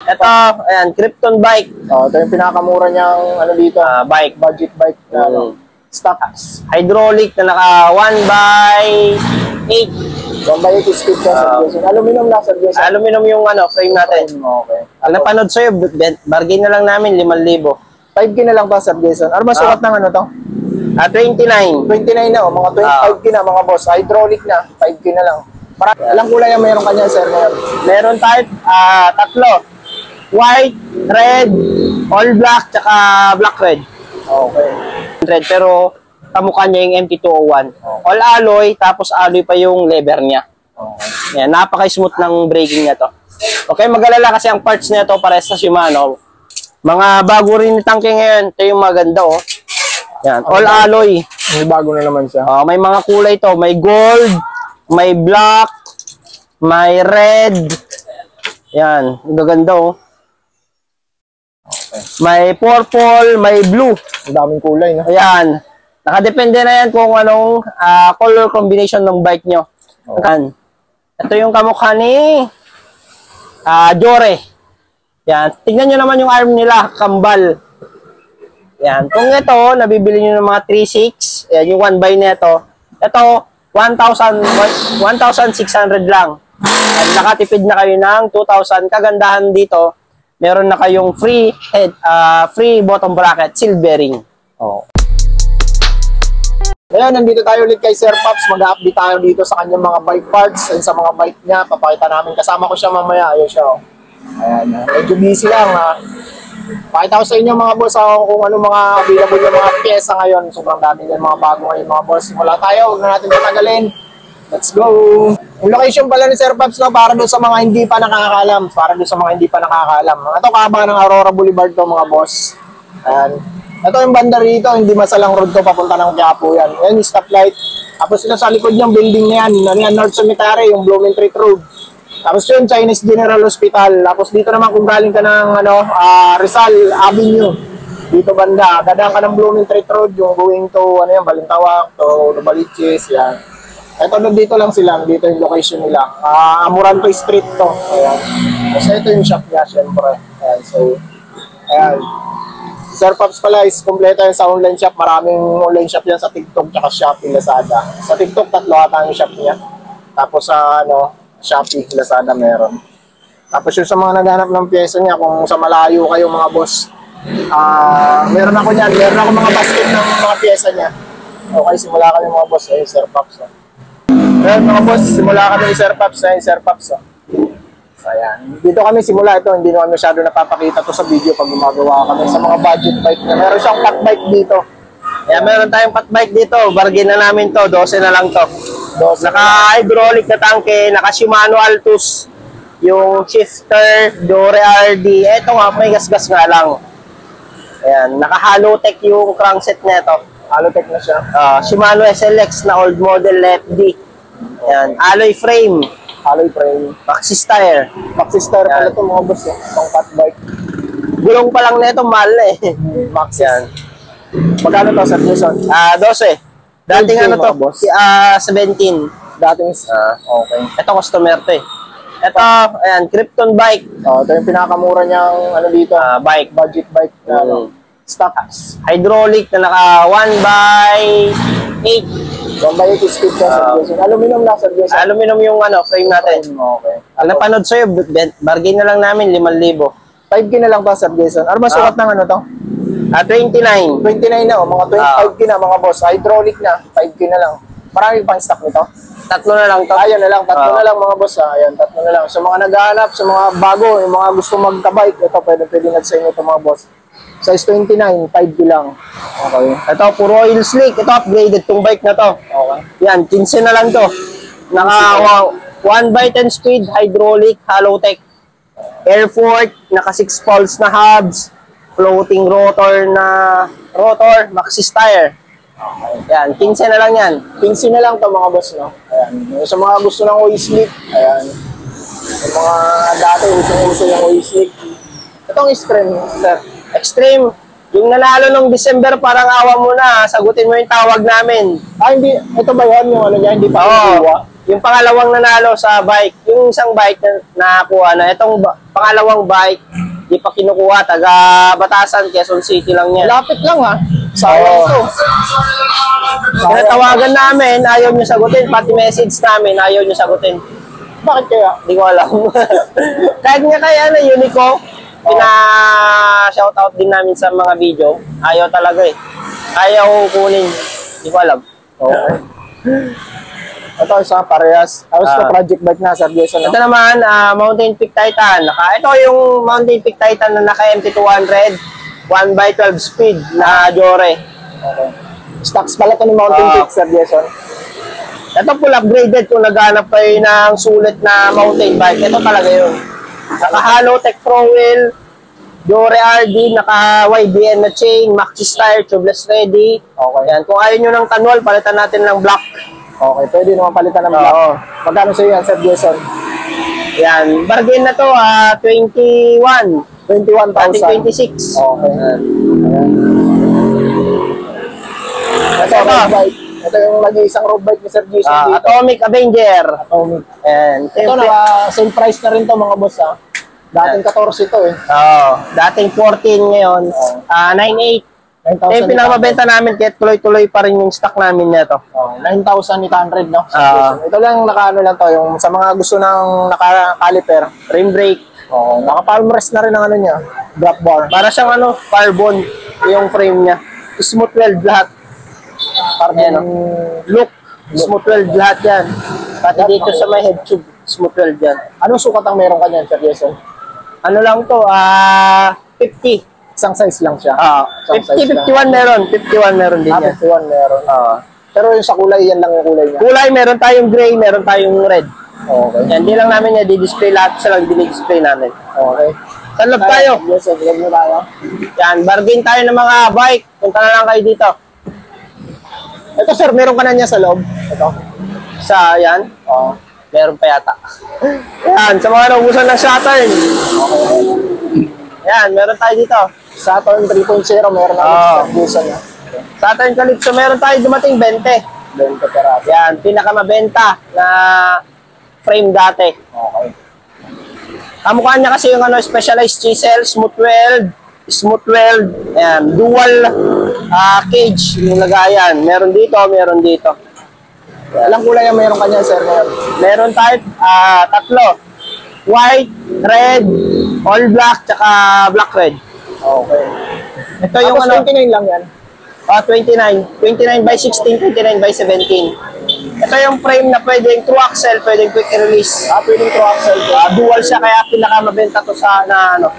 Ito, ayan, Krypton bike. Ito yung pinakamura niyang ano dito, Bike. budget bike na stocks. Hydraulic na naka 1x8. 1x8 speed ka, Sir Jason. Aluminum na, Sir Jason. Aluminum yung frame natin. Okay. Ang napanood sa'yo, bargain na lang namin, 5,000. 5K na lang to, Sir Jason. Ano ba sukat ng ano to? 29. 29 na, mga 25K na, mga boss. Hydraulic na, 5K na lang. Alang kulay ang mayroon kanya, Sir, ngayon? Meron tayo, 3. White, red, all black, tsaka black red. Okay. Red, pero kamukha niya yung MT-201. All alloy, tapos alloy pa yung lever niya. Okay. Yan, napaka-smooth ng braking niya to. Okay, mag-alala kasi ang parts niya to pares sa Shimano. Mga bago rin ni tangke ngayon, ito yung maganda oh. Yan, all alloy. May bago na naman siya. May mga kulay to, may gold, may black, may red. Yan, gaganda oh. Okay. May purple, may blue. Ang daming kulay, no? Ayan. Nakadepende na yan kung anong color combination ng bike nyo. Okay. Ito yung kamukha ni Jore. Yan. Tignan nyo naman yung arm nila, kambal. Yan. Kung ito, nabibili nyo ng mga 3.6, yan, yung 1 by nito. Ito, 1,600 lang. At nakatipid na kayo ng 2,000. Kagandahan dito, meron na kayong free bottom bracket, silvering. Ngayon, nandito tayo ulit kay Sir Pops. Mag-update tayo dito sa kanyang mga bike parts and sa mga bike niya. Papakita namin. Kasama ko siya mamaya. Ayun siya. Ayan. Medyo busy lang. Pakita ko sa inyo mga boss kung ano mga available yung mga pyesa ngayon. Sobrang dami yung mga bago ngayon mga boss. Wala tayo. Huwag na natin patagalin. Let's go! Yung location pala ni Sir Pops na para doon sa mga hindi pa nakakaalam. Ito kaba ng Aurora Boulevard to mga boss. Ayan. Ito yung banda rito, hindi masalang road to papunta ng Quiapo yan. Ayan yung stoplight. Tapos ito sa likod niyang building na yan. Ano yan, North Cemetery, yung Blumentritt Road. Tapos yun, Chinese General Hospital. Tapos dito naman kung galing ka ng Rizal Avenue. Dito banda, dadaan ka ng Blumentritt Road, yung going to Balintawak, to Novaliches, yan. Ito dito lang sila, dito yung location nila. Amoranto Street to. Ayan. Kasi ito yung shop niya, syempre. Ayan, so, ayan. Sir Pops pala is kompleto yan sa online shop. Maraming online shop yan sa TikTok tsaka Shopee, Lazada. Sa TikTok, 3 ata yung shop niya. Tapos sa Shopee, Lazada meron. Tapos yung sa mga naghanap ng pyesa niya, kung sa malayo kayo mga boss, meron ako niyan. Meron ako mga basket ng mga pyesa niya. Okay, simula kami mga boss. Ayun, Sir Pops. Ayan mga boss, simula kami ni Sir Pops. Ayun, Sir Pops. Ayan. Dito kami simula ito, hindi naman masyado napapakita to sa video pag gumagawa kami sa mga budget bike na. Meron siyang fat bike dito. Ayan, meron tayong fat bike dito. Bargain na namin to, 12 na lang to. Naka-hydraulic na tangke, naka-Shimano Altus. Yung shifter, Dore RD. Ito nga, may gas-gas nga lang. Ayan, naka-Halotech yung crankset na ito. Halotech na siya. Shimano SLX na old model FD. Ayan, alloy frame. Alloy frame. Maxxis tire. Maxxis tire pala ito mga boss. Pang fat bike. Gulong pa lang na ito, mahal na eh. Maxxis. Yan. Magkano to, Sir Jason? 12. Dating ano to? Boss? 17. Dating okay. Ito customer to eh. Ito, ayan, Krypton bike. Ito yung pinakamura niyang dito. Bike. Budget bike na stocks. Hydraulic na naka 1x8. 1x8 speed ka, Sir Jason. Aluminum na, Sir Jason. Aluminum yung frame natin. Okay. Ang napanood sa'yo, bargain na lang namin, 5,000. 5K na lang to, Sir Jason. Ano ba sukat ng to? 29. 29 na, mga 25K na, mga boss. Hydraulic na, 5K na lang. Marami pang stock nito. 3 na lang to. Ayan na lang, 3 na lang mga boss. Ayan, 3 na lang. Sa mga naghahanap, sa mga bago, yung mga gusto magka-bike, ito, pwede natin sa inyo ito mga boss. Size 29, 5K lang. Okay. Ito, puro oil slick. Ito, upgraded tong bike na to. Okay. Yan, 15 na lang to. Naka 1x10 speed, hydraulic, Halotech. Airport, naka 6 poles na hubs. Floating rotor, Maxxis tire. Okay. Yan, 15 na lang yan. 15 na lang to mga boss, no? Ayan. Sa mga gusto ng oil slick, ayan. Yung mga dati, uso yung oil slick. Itong Extreme, Sir. Extreme. Yung nanalo nung December, parang awa mo na. Sagutin mo yung tawag namin. Hindi. Ito ba yan? Yung niya, hindi pa Oo. yung pangalawang nanalo sa bike, yung isang bike na nakuha na, itong pangalawang bike, di pa kinukuha, taga Batasan, Quezon City lang yan. Lapit lang ha. Sayang to. Kaya tawagan namin, ayaw nyo sagutin, pati message namin, ayaw nyo sagutin. Bakit kaya? Hindi ko alam. Kahit nga kaya na Unico, pina-shoutout din namin sa mga video, ayaw talaga eh. Ayaw kunin, hindi ko alam. Okay. Ito isa parehas. Tapos ito project bike na, Sir Jason. Ito naman, Mountain Peak Titan. Ito yung Mountain Peak Titan na naka MT200, 1x12 speed na Jore. Okay. Stocks pala ito ni Mountain Peak, Sir Jason. Ito full upgraded kung naghanap kayo ng sulit na mountain bike. Ito talaga yun. Naka-halo Tech Pro Wheel, Jore RD, naka-YBN na chain, Maxxis tire, tubeless ready. Okay. Yan. Kung ayaw nyo ng tanwal, palitan natin ng black. Okay, pwede naman palitan ng black. Oo. Magkano sa iyo yan, Sir Jason? Yan. Bargain na to, 21. 21,000. 26. Okay. Ayan. Ito, road bike. Ito yung nag-iisang road bike ni Sir Jason dito. Atomic Avenger. Atomic. And Ito na, same price na rin to mga boss ha. Dating 14 ito eh. Dating 14 ngayon. 9.8. Ito yung pinakamabenta namin kaya tuloy-tuloy pa rin yung stock namin nito. 9,800 no? Ito lang nakaano lang to, yung sa mga gusto ng naka-caliper. Rim brake. Naka-palm rest na rin ang ano niya, drop bar. Para siyang carbon yung frame niya. Smooth weld lahat. Carbon Look. Smooth weld lahat yan. Pati dito sa may head tube, smooth weld yan. Anong sukat ang meron ka niyan, Sir Jason? Ano lang to, 50. Isang size lang siya. 51 meron. 51 meron din yan. 51 meron. Pero yung sa kulay, yan lang yung kulay niya. Kulay, meron tayong gray, meron tayong red. Okay. Yan, di lang namin yan, di-display lahat sa lang dinidisplay namin. Okay. Sa loob tayo. Yes, sa loob na tayo. Yan, bargain tayo ng mga bike. Punta na lang kayo dito. Ito sir, meron ka na niya sa loob. Ito. Sa, yan. Meron pa yata. Yan, sa mga naubusan ng Saturn. Yan, meron tayo dito. Saturn 3.0, meron na naubusan niya. Saturn Calypso, meron tayo dumating 20. 20 karate. Yan, pinakamabenta na frame dati. Okay. Kamukha niya kasi yung specialized chisel, smooth weld, ayan, dual cage yung lagayan. Meron dito, meron dito. Alang kulay ang meron kanya, sir, ngayon? Meron tayo tatlo. White, red, all black, tsaka black red. Okay. Ito yung tapos 29 lang yan? 29. 29 by 16, 29 by 17. Ito yung frame na pwedeng true axle, pwedeng quick release. Pwedeng true axle. Dual siya, kaya pinakamabenta to sa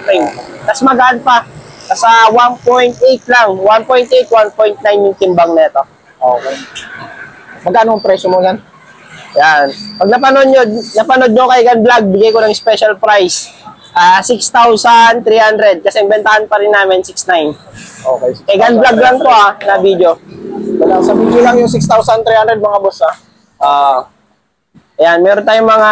frame. Tapos magaan pa. Sa 1.8 lang. 1.8, 1.9 yung timbang nito. Okay. Magkano ang presyo mo yan? Yan. Pag napanood nyo kay Gan Vlog, bigay ko ng special price. 6,300. Kasi ang bentahan pa rin namin, 6,900. Okay. Kay Gan Vlog lang to na video. Wala, sa video lang yung 6,300 mga boss Ayan, meron tayong mga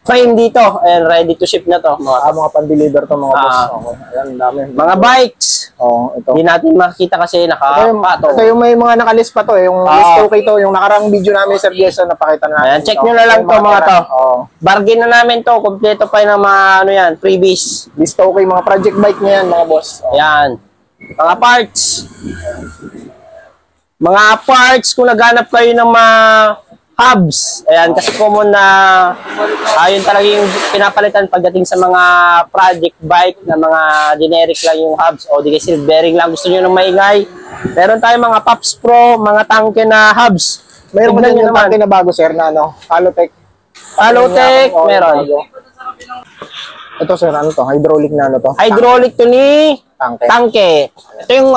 frame dito. Ayan, ready to ship na to. Mga pan-deliver to mga boss. Okay. Ayan, dami. Mga bikes. Ito. Hindi natin makikita kasi nakapato. Ito yung may mga nakalist pa to eh. Yung list okay to. Yung nakarang video namin, Sir Jason, napakita na natin. Ayan, check nyo na lang to mga to. Bargain na namin to. Kompleto pa yung mga freebies. List okay. Mga project bike niya yan mga boss. Ayan. Mga parts. Mga parts, kung naghanap kayo ng mga hubs. Ayan, kasi common na ayun talaga yung pinapalitan pagdating sa mga project bike na mga generic lang yung hubs o di kasi bearing lang gusto nyo ng maingay. Meron tayong mga Pops Pro, mga tangke na hubs. Meron ba yung tangke na bago, sir, na Halotech? Halotech, meron. Ito, sir, ano to? Hydraulic na ano to? Hydraulic to ni tangke. Ito yung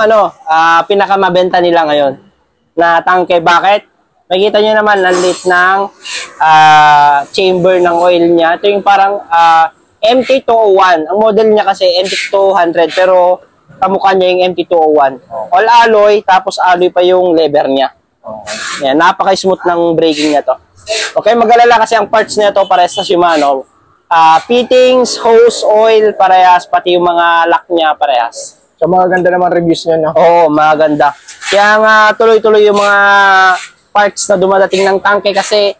pinakamabenta nila ngayon na tangke. Bakit? Makikita nyo naman, ang lit ng chamber ng oil niya. Ito yung parang MT201. Ang model niya kasi MT200, pero kamukha niya yung MT201. All alloy, tapos alloy pa yung lever niya. Yan, napaka-smooth ng braking niya to. Okay, mag-alala kasi ang parts niya to parehas sa Shimano. Fittings, hose, oil, parehas, pati yung mga lock niya parehas. So, maganda naman reviews niya, no? Oo, maganda. Kaya nga, tuloy-tuloy yung mga parts na dumadating ng tangke kasi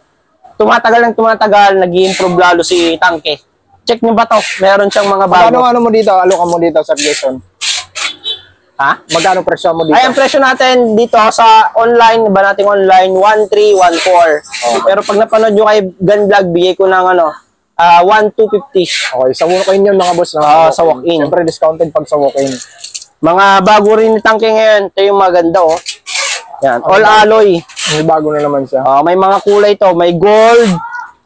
tumatagal, nag-i-improve lalo si tangke. Check nyo ba to? Meron siyang mga bago. Magkano mo dito? Alokan mo dito sa Jason? Ha? Magkano presyo mo dito? Ay, ang presyo natin dito sa online, ba nating online, 1,314. Pero pag napanood nyo kay Gun Vlog, bigay ko ng 1,250. Okay, sa walk-in yun mga boss. Sa walk-in. Siyempre discounted pag sa walk-in. Mga bago rin ni tangke ngayon. Ito yung maganda, oh. Yan, all alloy. May bago na naman siya. May mga kulay to. May gold,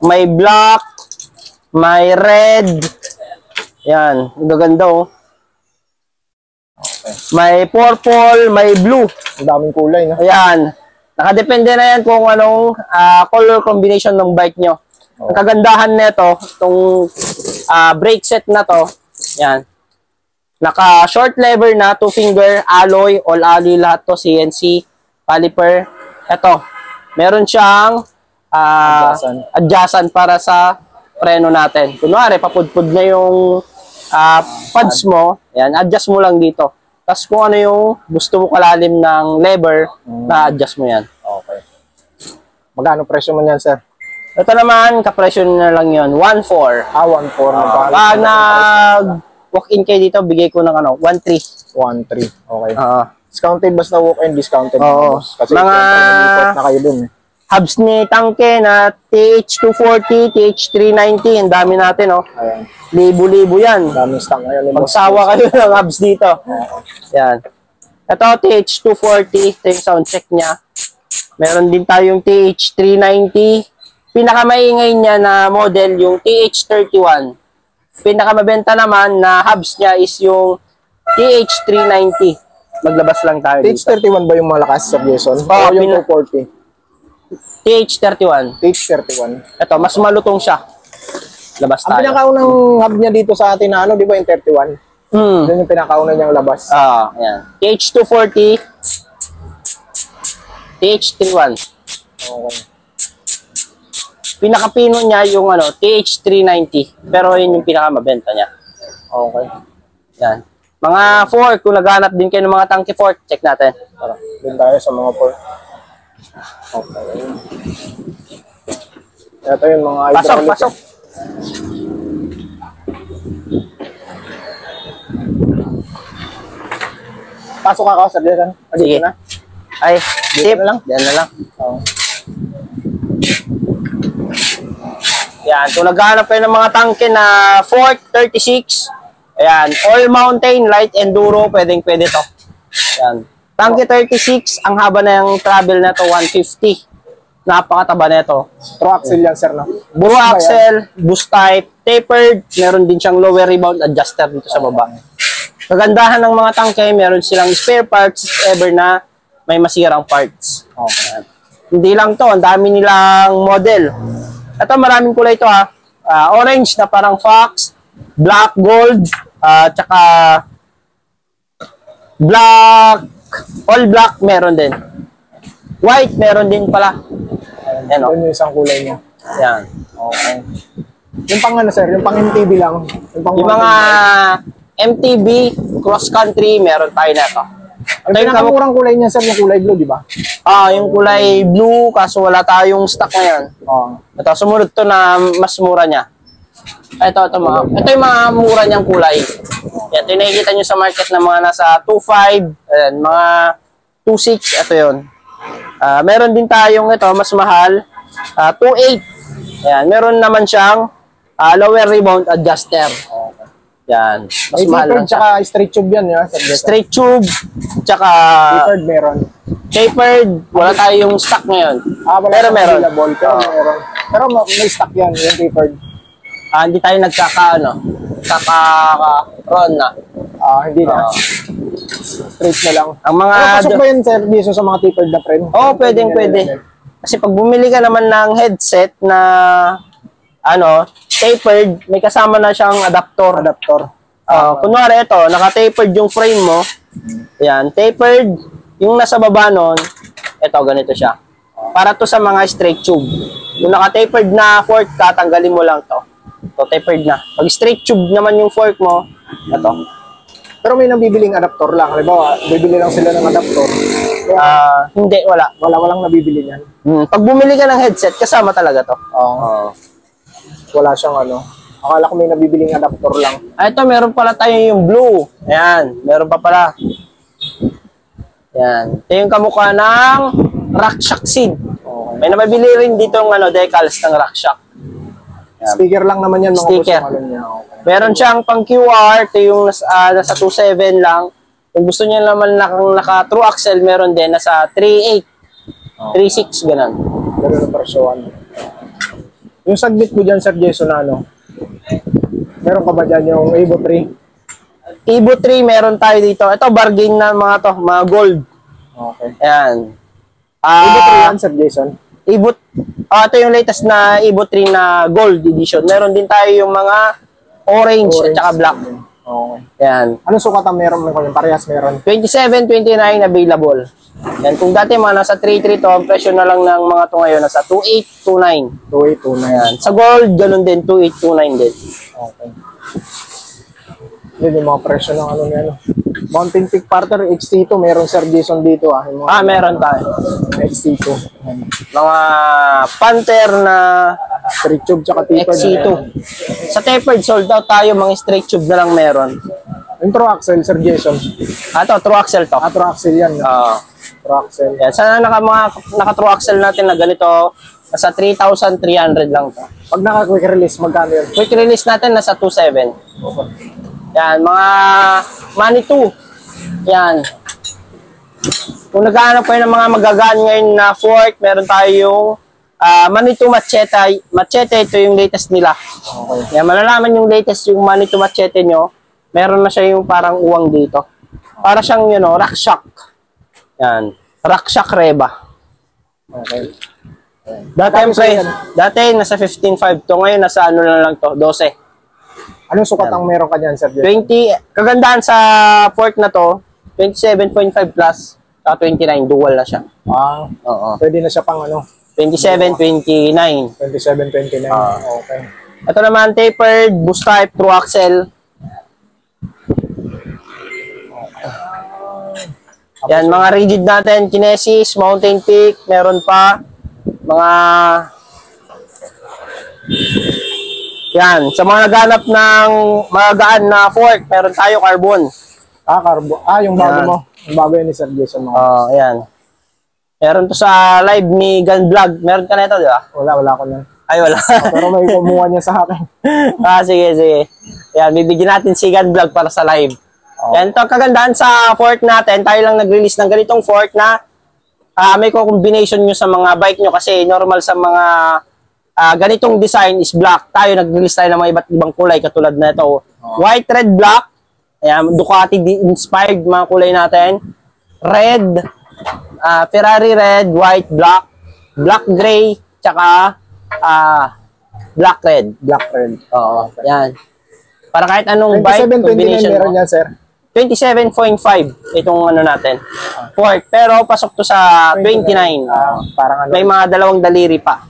may black, may red. Yan, ang gaganda, oh. Okay. May purple, may blue. Ang daming kulay, no? Ayan. Nakadepende na yan kung anong color combination ng bike nyo. Oh. Ang kagandahan nito, itong brake set na to, yan. Naka short lever na, 2-finger, alloy, all alloy lahat to, CNC, caliper. Ito, meron siyang adjacent para sa preno natin. Kunwari, papudpud na yung pads mo, yan, adjust mo lang dito. Tapos kung ano yung gusto mo kalalim ng lever, na-adjust mo yan. Okay. Magkano presyo mo yan, sir? Ito naman, kapresyo na lang yun, 1,400. 1,400. Pag nag-walk-in kayo dito, bigay ko ng 1,300. 1,300. Okay. Discounted basta walk-in, discounted. Oo. Kasi Mga na kayo dun. hubs ni tangke na TH240, TH390, ang dami natin, oh. Ayan. Libo-libo yan. Daming stock ngayon. Magsawa kayo ng hubs dito. Yan. Ito, TH240, ito yung sound check niya. Meron din tayong TH390. Pinakamaingay niya na model, yung TH31. Pinakamabenta naman na hubs niya is yung TH390. Maglabas lang tayo dito. TH31 ba yung malakas sa Jason? Oo, O yung 240? TH31. TH31. Ito, mas malutong siya. Labas Ang tayo. pinakaunang hub niya dito sa atin na di ba yung 31? Yun yung pinakauna niyang labas. Yan. TH240, TH31. Okay. Pinakapino niya yung TH390. Pero yun yung pinakamabenta niya. Okay. Yan. Mga fork, kung naghanap din kayo ng mga tangke fork, check natin. Tara, dun tayo sa mga fork. Okay. Ito yung mga hydraulic. Pasok. Pasok ako sa Jason. Sige. Na. Ay, Dito sip. na lang? Yan na lang. Oo. Yan. Kung naghahanap kayo ng mga tangke na Fork 36, ayan, all mountain, light enduro, pwedeng-pwede to. Yan. Tangke 36, ang haba na yung travel na to, 150. Napakataba na ito. True axle yan, sir, no? Buro axle, boost type, tapered, meron din siyang lower rebound adjuster dito sa baba. Kagandahan ng mga tangke, meron silang spare parts if ever na may masirang parts. Okay. Hindi lang to, ang dami nilang model. Ito, maraming kulay ito, ha. Orange na parang fox, black, gold, tsaka black, all black meron din. White meron din pala. Ayan, o. Yun yung isang kulay niya. Yan. Okay. Yung pang sir? Yung pang MTB lang? Yung mga MTB, cross country, meron tayo na ito. Yung pinakamurang kulay niya, sir, yung kulay blue, di ba? Yung kulay blue, kaso wala tayong stock ngayon. Oo. Ito, sumunod to na mas mura niya. Ito yung mga mura niyang kulay. Yan, ito yung nakikita nyo sa market na mga nasa 2.5, ayan, mga 2.6, ito yun. Meron din tayong ito, mas mahal, 2.8. Ayan, meron naman siyang lower rebound adjuster. Yan, mas May mahal tapered, lang siya. tsaka straight tube yan, ya? Straight tube, tsaka Tapered meron. tapered, wala tayong stock ngayon. Wala Pero siyang meron. available, pero meron. Pero may stock yan, yung tapered. Hindi tayo nagkaka-ron na. Hindi na. Straight na lang. Ang mga... Pero pasok ba yun, sir, dito sa mga tapered na friend? Oo, pwede. Kasi pag bumili ka naman ng headset na tapered, may kasama na siyang adapter. Kunwari ito, naka-tapered yung frame mo. Yan, tapered. Yung nasa baba nun, ito, ganito siya. Para to sa mga straight tube. Yung naka-tapered na fork, tatanggalin mo lang to. Ito, tapered na. Pag straight tube naman yung fork mo, ito. Pero may nabibiling adapter lang. Halimbawa, bibili lang sila ng adapter. Hindi, wala. Walang nabibili niyan. Pag bumili ka ng headset, kasama talaga to. Oo. Wala siyang ano. Akala ko may nabibiling adapter lang. Ito, meron pala tayo yung blue. Ayan, meron pa pala. Ayan. Ito yung kamukha ng RockShox Seed. Okay. May nabibili rin dito ng decals ng RockShox. Sticker lang naman yan mga Sticker. boss, yung ano niya. Okay. Meron siyang pang QR, ito yung nasa 2.7 lang. Kung gusto niya naman naka true axle, meron din nasa 3.8, 3.6, ganun. Ganun ang presyoan. Yung saglit mo dyan, Sir Jason, ano? Meron ka ba dyan yung Evo 3? Evo 3, meron tayo dito. Ito, bargain na mga gold. Okay. Ayan. Evo 3 yan, Sir Jason? Ito yung latest na Evo 3 na gold edition. Meron din tayo yung mga orange at saka black. Okay. Ayan. Ano sukat ang meron mo? Parehas meron. 27, 29 available. Yan, kung dati mga nasa 3.3 to, ang presyo na lang ng mga to ngayon nasa 2.8, 2.9. 2829. Ayan. Sa gold, ganun din, 2.8, 2.9 din. Okay. Yun yung mga presyo ng ano niya, ano. Mountain Peak Porter XT2, meron Sir Jason dito ah. Yung mga Meron tayo. XT2. Mga Panther na Straight tube tsaka tapered. XC2. Sa tapered, sold out tayo, mga straight tube na lang meron. Yung true axle, Sir Jason. Ito, true axle to. True axle yan. True axle. Yan. Sana naka true axle natin na ganito, nasa 3,300 lang to. Pag naka-quick release, magkano yun? Quick release natin, nasa 2.7. Yan, mga Manitou. Yan. Kung naghahanap kayo ng mga magagaan ngayon na fork, meron tayong Manitou Machete. Machete, ito yung latest nila. Okay. Yan, malalaman yung latest yung Manitou Machete nyo. Meron na siya yung parang uwang dito. Para siyang, RockShox. Yan. RockShox Reba. Okay. Dati nasa 15.5 to. Ngayon, nasa ano lang to, 12. Anong sukat ang meron ka dyan, Sir Jason? 20, kagandahan sa fork na to, 27.5 plus, saka 29, dual na siya. Oo. Pwede na siya pang ano? 27, 29. 27, 29. Okay. Ito naman, tapered, boost type, true axle. Yan, mga rigid natin, Kinesis, Mountain Peak, meron pa. Mga... Yan, sa mga naghanap ng magaan na fork, meron tayo carbon. Carbon. Yung bago mo. Yung bago yun ni Sir Jason. Ayan. Meron to sa live ni Gun Vlog. Meron ka na ito, di ba? Wala ko na. Ay, wala. Pero may kumuha niya sa akin. Sige. Yan, bibigyan natin si Gun Vlog para sa live. Yan, ito kagandahan sa fork natin. Tayo lang nag-release ng ganitong fork na may combination nyo sa mga bike nyo kasi normal sa mga ganitong design is black. Tayo nag-release tayo ng mga iba't ibang kulay katulad na ito. White, red, black. Ayan, Ducati inspired mga kulay natin. Red, Ferrari red, white, black, black gray, tsaka black red. Black red. Oo, yan. Para kahit anong bike 27, 29 combination meron mo. yan, Sir. 27.5 itong ano natin. Fork, pero pasok to sa 29. Parang ano. May mga dalawang daliri pa.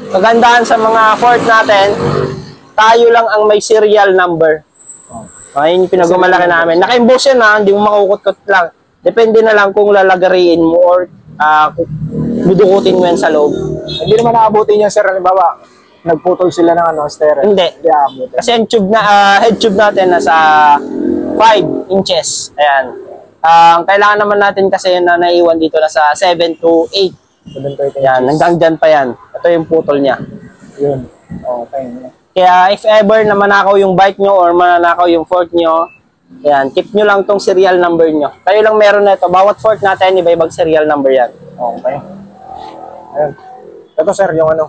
Kagandahan sa mga fork natin, tayo lang ang may serial number. Ayun yung pinagmamalaki namin. Naka-emboss yan hindi mo makukot-kot lang. Depende na lang kung lalagariin mo or dudukutin mo yan sa loob. Hindi naman naabutin yan, Sir. Halimbawa, nagputol sila ng steering. Hindi. Kasi ang tube head tube natin nasa 5 inches. Ayan. Ang kailangan naman natin kasi na naiwan dito nasa 7 to 8. Yan, hanggang dyan pa yan. Ito yung putol niya. Yun. Okay. Kaya if ever na manakaw yung bike nyo or manakaw yung fork nyo, yan, keep nyo lang tong serial number nyo. Kayo lang meron na ito. Bawat fork natin, iba-ibang serial number yan. Okay. Ayun. Ito, Sir, yung ano.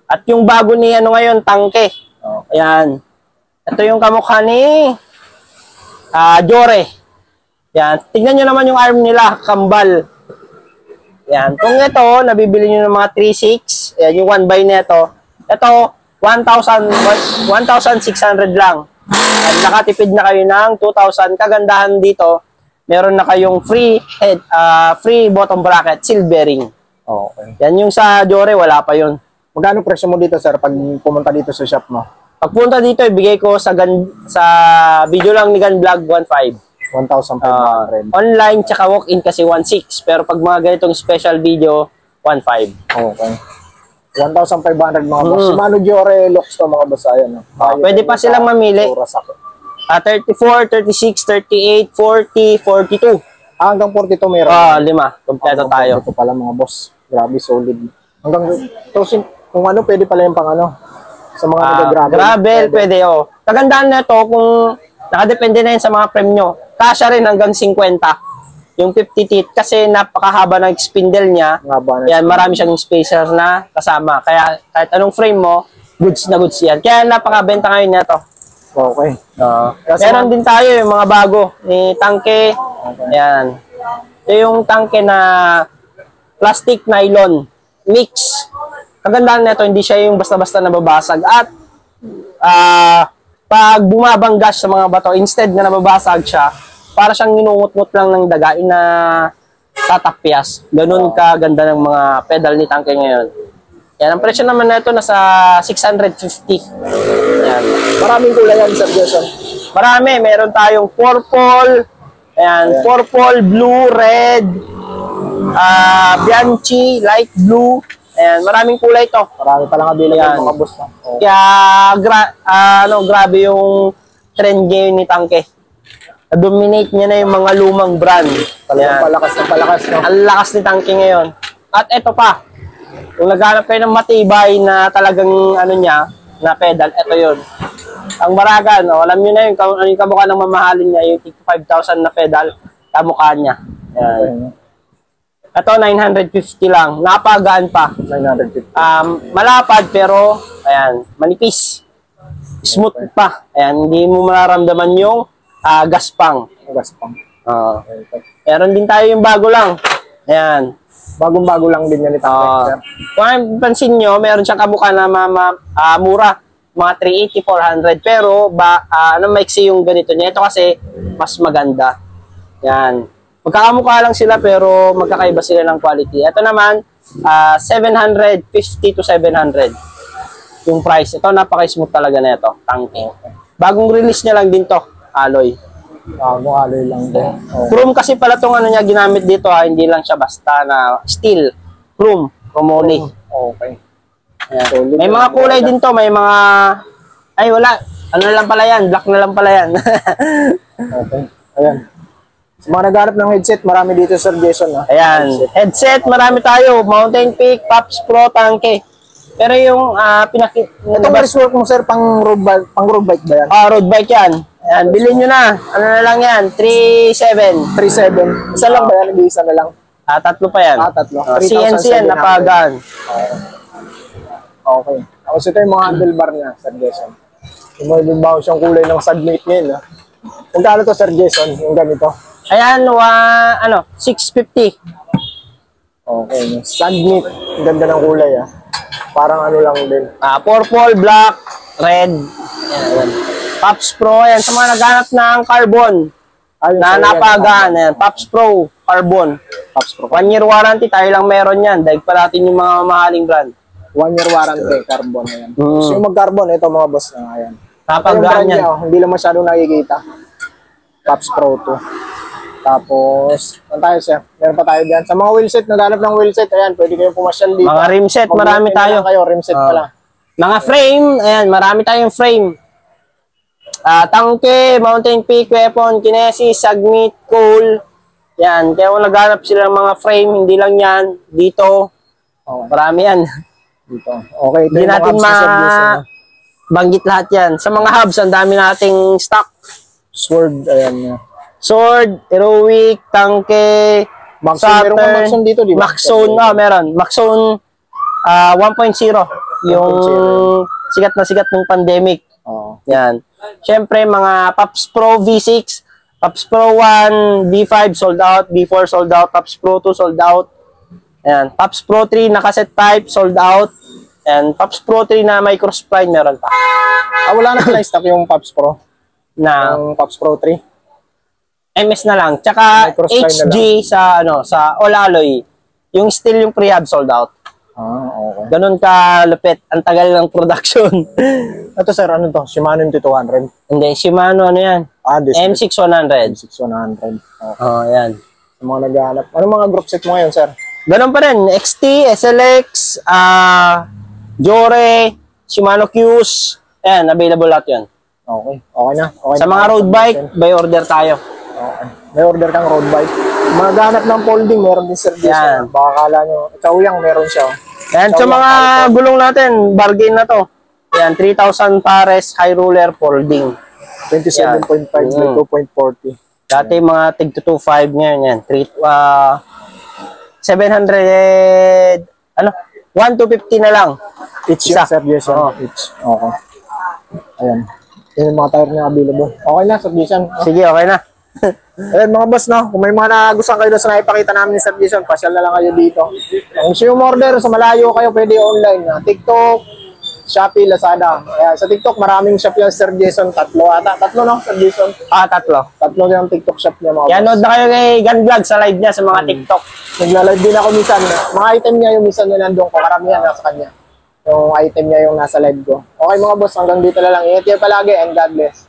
At yung bago ni ngayon, tangke. Ayan. Ito yung kamukha ni Jore. Yan. Tignan nyo naman yung arm nila, kambal. Yan. Kung ito, nabibili nyo ng mga 3.6. Yan, yung 1 by nito. Ito, 1,600 lang. At nakatipid na kayo ng 2,000. Kagandahan dito, meron na kayong free bottom bracket, seal bearing. Okay. Yan yung sa Jore, wala pa yun. Magkano presyo mo dito, Sir, pag pumunta dito sa shop mo? Pagpunta dito, ibigay ko sa video lang ni Gun Vlog 1.5. 1,500. Online tsaka walk-in kasi 1,600. Pero pag mga ganitong special video, 1,500. Okay. 1,500 mga boss. Shimano Giore locks to mga boss. Ayan. Pwede pa silang mamili. 34, 36, 38, 40, 42. Hanggang 42 meron. 5. Kompleto tayo. Ito pala mga boss. Grabe, solid. Hanggang, kung ano, pwede pala yung pang ano. Sa mga nag-gravel. Gravel, pwede. Kagandahan na ito kung nakadepende na yun sa mga frame nyo. Kasya rin hanggang 50. Yung 50 teeth. Kasi napakahaba ng spindle niya. Yan, marami siyang spacer na kasama. Kaya kahit anong frame mo, goods na goods yan. Kaya napakabenta ngayon na ito. Okay. Meron din tayo yung mga bago ni Tangke. Ayan. Ito yung Tangke na plastic nylon mix. Kagandahan nito, hindi siya yung basta-basta nababasag. At pag bumabanggas sa mga bato, instead na nababasag siya, para siyang ninungot-ngot lang ng daga na tatapyas. Ganun kaganda ng mga pedal ni Tangke ngayon. Yan, ang presyo naman na ito nasa 650. Yan. Maraming kulay yan, Sir Jason. Marami. Meron tayong purple, ayan, purple, blue, red, Bianchi, light blue. Ayan, maraming kulay ito. Marami palang available mga boss. Kaya, grabe yung trend ngayon ni Tangke. Na-dominate niya na yung mga lumang brand. Palakas na palakas. No? Ang lakas ni Tangke ngayon. At ito pa. Kung naghanap kayo ng matibay na talagang na pedal, ito yun. Ang Maragan, alam nyo na yun, yung kamukha ng mamahalin niya, yung 5,000 na pedal, kamukha niya. Ayan. Ito, 950 lang. Napagaan pa. 950. Malapad, pero, ayan, manipis. Smooth pa. Ayan, hindi mo mararamdaman yung gaspang. Gaspang. Meron din tayo yung bago lang. Ayan. Bagong-bago lang din yan ni Tangke. Kung pansin nyo, meron siyang kamukha na mura. Mga 380, 400. Pero, maiksi yung ganito niya. Ito kasi, mas maganda. Yan. Magkakamukha lang sila, pero magkakaiba sila ng quality. Ito naman, 750 to 700. Yung price. Ito, napaka-smooth talaga na ito. Tangke. Bagong release niya lang din to. Alloy. Alloy lang din. Chrome kasi pala itong ano niya ginamit dito hindi lang siya basta na steel. Chrome. Chromoly. Okay. Ayan. May mga kulay din to, may mga wala. Ano na lang pala yan? Black na lang pala yan. Okay. Ayan. Sa mga naghanap ng headset, marami dito, Sir Jason. Ayan. Headset, marami tayo. Mountain Peak, Pops Pro, Tangke. Pero yung itong work mo, Sir, pang road bike ba yan? Road bike yan. Ayan, bilhin nyo na. Ano na lang yan? 3.7. 3.7. Isa lang ba yan? Isa na lang? Tatlo pa yan. Tatlo. CNC yan, napagaan. Okay. Tapos ito yung mga handlebar niya, Sir Jason. Yung mga babaw siyang kulay ng Submate niya. Magkano to, Sir Jason? Yung ganito? Ayan, 650. Okay. Submate. Ganda ng kulay, Parang ano lang din. Purple, black, red. Ayan. Pops Pro, ayan. Sa mga naghanap ng carbon na napagaan, ayan. Pops Pro, carbon. Pops Pro. 1 year warranty, tayo lang meron yan. Daig pa natin yung mga mahaling brand. 1 year warranty, carbon. Ayan. So yung mag-carbon, ito mga boss na, ayan. Napagaan yan. Hindi lang masyadong nakikita. Pops Pro 2. Tapos, ano tayo, Sir? Meron pa tayo dyan. Sa mga wheelset, naghanap ng wheelset, ayan, pwede kayong pumasyal dito. Mga rimset, marami tayo. Rimset pala. Mga frame, ayan, marami tayong frame. Tangke, Mountain Peak, Weapon, Kinesis, Submit, Cool. Yan, kaya kung naghanap sila ng mga frame, hindi lang yan, dito. Marami yan. Dito. Okay, ito Hindi yung natin mga hubs na banggit lahat yan. Sa mga hubs, ang dami nating stock. Sword, ayan. Sword, Heroic, Tangke, Maxon, meron kang Maxon dito, di ba? Maxon, meron. Maxon 1.0. Yung sikat na sikat ng pandemic. Yan. Siyempre, mga Pops Pro V6, Pops Pro 1, V5 sold out, V4 sold out, Pops Pro 2 sold out. Ayan. Pops Pro 3 na cassette type, sold out. And Pops Pro 3 na micro spline, meron pa. Wala na pala stock yung Pops Pro? Yung Pops Pro 3? MS na lang. Tsaka HG sa All Alloy. Yung steel yung prehab sold out. Okay. Ganun ka lupit. Ang tagal ng production. Ito, Sir, ano to? Shimano MT200? Hindi, Shimano ano yan? M6100. M6100. Okay. Oh, yan. Sa mga naghahanap. Anong mga group set mo ngayon, sir? Ganun pa rin. XT, SLX, Jore, Shimano Qs. Ayan, available lahat yun. Okay. Okay na. Okay Sa na. mga road bike, by order tayo. Okay. May order kang road bike. Mga ganap ng folding, meron din service. Yan. Baka kala nyo, Chaoyang meron siya. Ayan, sa mga gulong natin, bargain na to. Ayan, 3,000 pares, high roller folding. 27.5 by 2.40. Dati mga tig 225 ngayon yan. 700, 1,250 na lang. Each Isa. yung service. Oo. Each. Okay. Ayan. Yan yung mga tire niya available. Okay na, submission. Sige, okay na. Ayan mga boss, no? Kung may mga nagustuhan kayo sa naipakita namin yung submission, pasyal na lang kayo dito. Kung gusto yung order, sa malayo kayo, pwede online. TikTok, Shopee, Lazada. Ayan, sa TikTok, maraming shop yung Sir Jason. Tatlo ata. Tatlo, no? Sir Jason. Tatlo. Tatlo yung TikTok shop niya, mga Yan, boss. nood na kayo kay Gun Vlog sa live niya sa mga TikTok. Nagla-live din ako minsan. Mga item niya yung minsan na nandun ko. Karamihan nasa kanya. Yung item niya yung nasa live ko. Okay mga boss, hanggang dito na lang. Ingat kayo palagi and God bless.